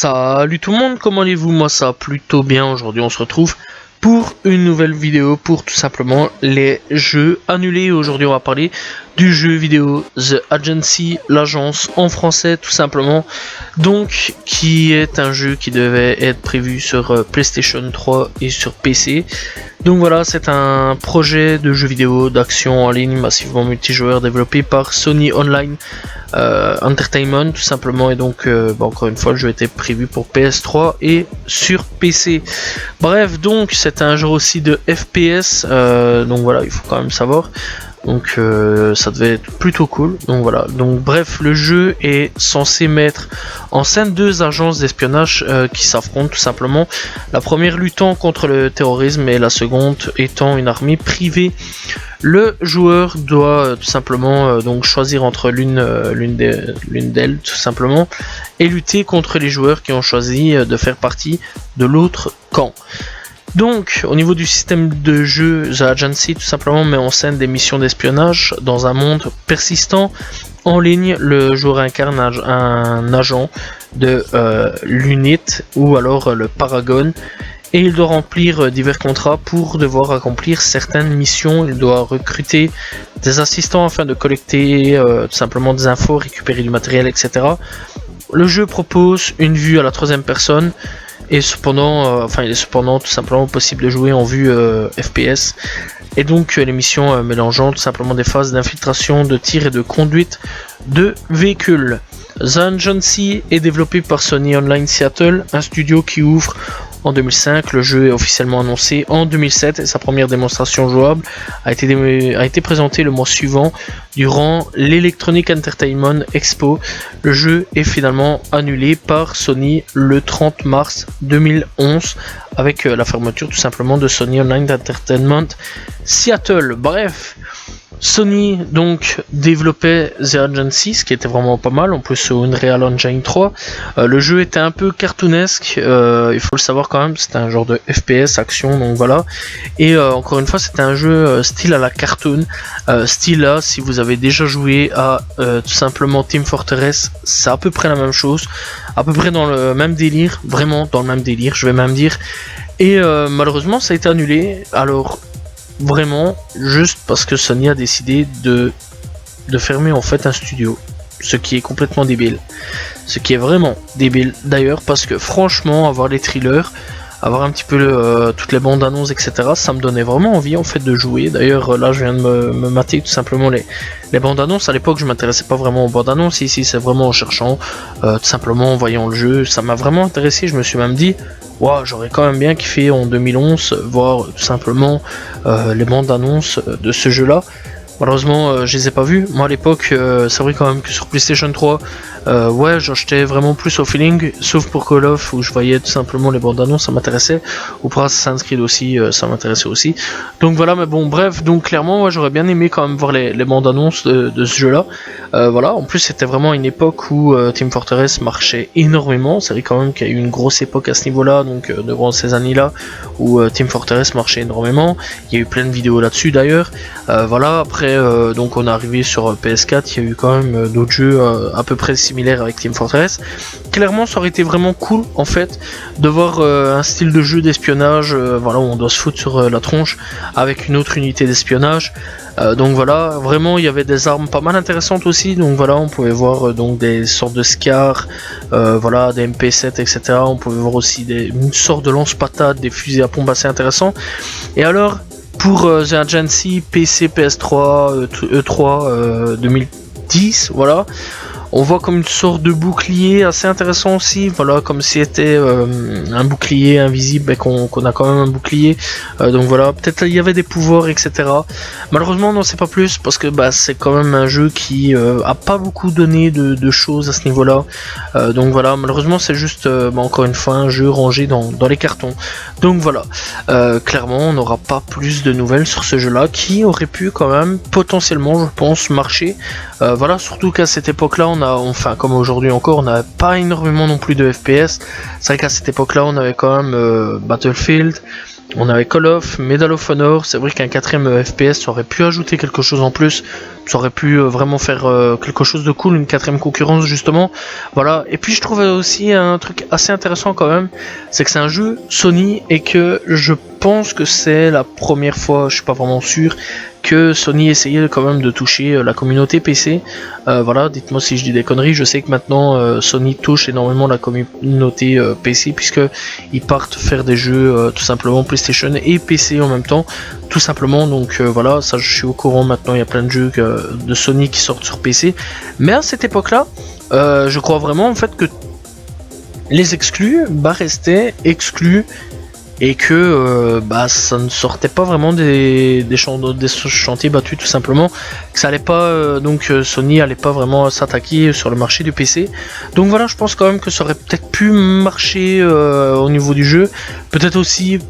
Salut tout le monde, comment allez-vous? Moi ça va plutôt bien. Aujourd'hui on se retrouve pour une nouvelle vidéo pour tout simplement les jeux annulés. Aujourd'hui on va parler du jeu vidéo The Agency, l'agence en français tout simplement. Donc qui est un jeu qui devait être prévu sur PlayStation 3 et sur PC. Donc voilà, c'est un projet de jeu vidéo d'action en ligne massivement multijoueur développé par Sony Online Entertainment tout simplement. Et donc encore une fois le jeu était prévu pour PS3 et sur PC. Bref, donc c'est un jeu aussi de FPS, donc voilà, il faut quand même savoir. Donc ça devait être plutôt cool. Donc voilà. Donc bref, le jeu est censé mettre en scène deux agences d'espionnage qui s'affrontent tout simplement. La première luttant contre le terrorisme et la seconde étant une armée privée. Le joueur doit tout simplement donc choisir entre l'une d'elles tout simplement et lutter contre les joueurs qui ont choisi de faire partie de l'autre camp. Donc, au niveau du système de jeu, The Agency tout simplement met en scène des missions d'espionnage dans un monde persistant. En ligne, le joueur incarne un agent de l'UNIT ou alors le Paragon et il doit remplir divers contrats pour devoir accomplir certaines missions. Il doit recruter des assistants afin de collecter tout simplement des infos, récupérer du matériel, etc. Le jeu propose une vue à la troisième personne. Et cependant, il est cependant tout simplement possible de jouer en vue FPS. Et donc les missions mélangeant tout simplement des phases d'infiltration, de tir et de conduite de véhicules. The Agency est développé par Sony Online Seattle, un studio qui ouvre en 2005. Le jeu est officiellement annoncé en 2007 et sa première démonstration jouable a été présentée le mois suivant durant l'Electronic Entertainment Expo. Le jeu est finalement annulé par Sony le 30 mars 2011 avec la fermeture tout simplement de Sony Online Entertainment Seattle. Bref, Sony donc développait The Agency, ce qui était vraiment pas mal, en plus sur Unreal Engine 3. Le jeu était un peu cartoonesque, il faut le savoir quand même, c'était un genre de FPS action, donc voilà. Et encore une fois, c'était un jeu style à la cartoon, style là, si vous avez déjà joué à tout simplement Team Fortress, c'est à peu près la même chose, à peu près dans le même délire, vraiment dans le même délire, je vais même dire. Et malheureusement, ça a été annulé, alors vraiment juste parce que Sony a décidé de fermer en fait un studio, ce qui est complètement débile, ce qui est vraiment débile d'ailleurs, parce que franchement avoir les thrillers, avoir un petit peu toutes les bandes annonces etc, ça me donnait vraiment envie en fait de jouer. D'ailleurs là je viens de me mater tout simplement les bandes annonces. À l'époque je m'intéressais pas vraiment aux bandes annonces, ici c'est vraiment en cherchant tout simplement en voyant le jeu, ça m'a vraiment intéressé. Je me suis même dit wow, j'aurais quand même bien kiffé en 2011 voir tout simplement les bandes annonces de ce jeu là. Malheureusement je les ai pas vus. Moi à l'époque c'est vrai quand même que sur PlayStation 3 ouais j'achetais vraiment plus au feeling, sauf pour Call of où je voyais tout simplement les bandes annonces, ça m'intéressait, ou pour Assassin's Creed aussi ça m'intéressait aussi. Donc voilà, mais bon bref, donc clairement ouais, j'aurais bien aimé quand même voir les bandes annonces de ce jeu là. Voilà, en plus c'était vraiment une époque où Team Fortress marchait énormément. C'est vrai quand même qu'il y a eu une grosse époque à ce niveau là, donc durant ces années là où Team Fortress marchait énormément. Il y a eu plein de vidéos là-dessus d'ailleurs. Voilà, après donc on est arrivé sur PS4, il y a eu quand même d'autres jeux à peu près similaires avec Team Fortress. Clairement ça aurait été vraiment cool en fait de voir un style de jeu d'espionnage, voilà, où on doit se foutre sur la tronche avec une autre unité d'espionnage. Donc voilà, vraiment il y avait des armes pas mal intéressantes aussi, donc voilà, on pouvait voir donc des sortes de SCAR, voilà, des MP7 etc, on pouvait voir aussi une sorte de lance-patates, des fusils à pompe assez intéressants. Et alors pour The Agency PC, PS3, E3 2010, voilà, on voit comme une sorte de bouclier assez intéressant aussi, voilà, comme si c'était un bouclier invisible et qu'on a quand même un bouclier. Donc voilà, peut-être il y avait des pouvoirs etc. Malheureusement on n'en sait pas plus parce que c'est quand même un jeu qui a pas beaucoup donné de choses à ce niveau là. Donc voilà, malheureusement c'est juste encore une fois un jeu rangé dans les cartons. Donc voilà, clairement on n'aura pas plus de nouvelles sur ce jeu là qui aurait pu quand même potentiellement je pense marcher. Voilà, surtout qu'à cette époque là enfin comme aujourd'hui encore, on n'avait pas énormément non plus de FPS. C'est vrai qu'à cette époque là on avait quand même Battlefield, On avait Call of, Medal of Honor, c'est vrai qu'un quatrième FPS ça aurait pu ajouter quelque chose en plus, ça aurait pu vraiment faire quelque chose de cool, une quatrième concurrence justement, voilà. Et puis je trouvais aussi un truc assez intéressant quand même, c'est que c'est un jeu Sony et que je pense que c'est la première fois, je suis pas vraiment sûr, que Sony essayait quand même de toucher la communauté PC. Voilà, dites-moi si je dis des conneries, je sais que maintenant Sony touche énormément la communauté PC puisque ils partent faire des jeux tout simplement PlayStation et PC en même temps, tout simplement. Donc voilà, ça je suis au courant maintenant, il y a plein de jeux de Sony qui sortent sur PC. Mais à cette époque-là, je crois vraiment en fait que les exclus restaient exclus et que ça ne sortait pas vraiment des chantiers battus tout simplement, que ça allait pas Sony allait pas vraiment s'attaquer sur le marché du PC. Donc voilà, je pense quand même que ça aurait peut-être pu marcher au niveau du jeu, peut-être aussi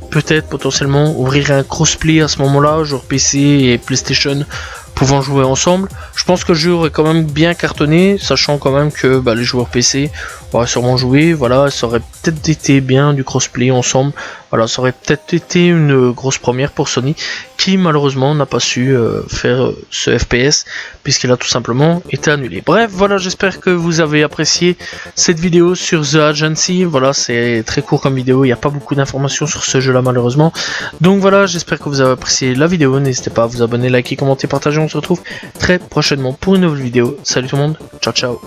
potentiellement ouvrir un crossplay à ce moment-là, genre PC et PlayStation pouvant jouer ensemble. Je pense que le jeu aurait quand même bien cartonné, sachant quand même que les joueurs PC auraient sûrement joué, voilà, ça aurait peut-être été bien du crossplay ensemble, voilà, ça aurait peut-être été une grosse première pour Sony, qui malheureusement n'a pas su faire ce FPS, puisqu'il a tout simplement été annulé. Bref, voilà, j'espère que vous avez apprécié cette vidéo sur The Agency, voilà, c'est très court comme vidéo, il n'y a pas beaucoup d'informations sur ce jeu là malheureusement, donc voilà, j'espère que vous avez apprécié la vidéo, n'hésitez pas à vous abonner, liker, commenter, partager, on se retrouve très prochainement pour une nouvelle vidéo. Salut tout le monde, ciao ciao.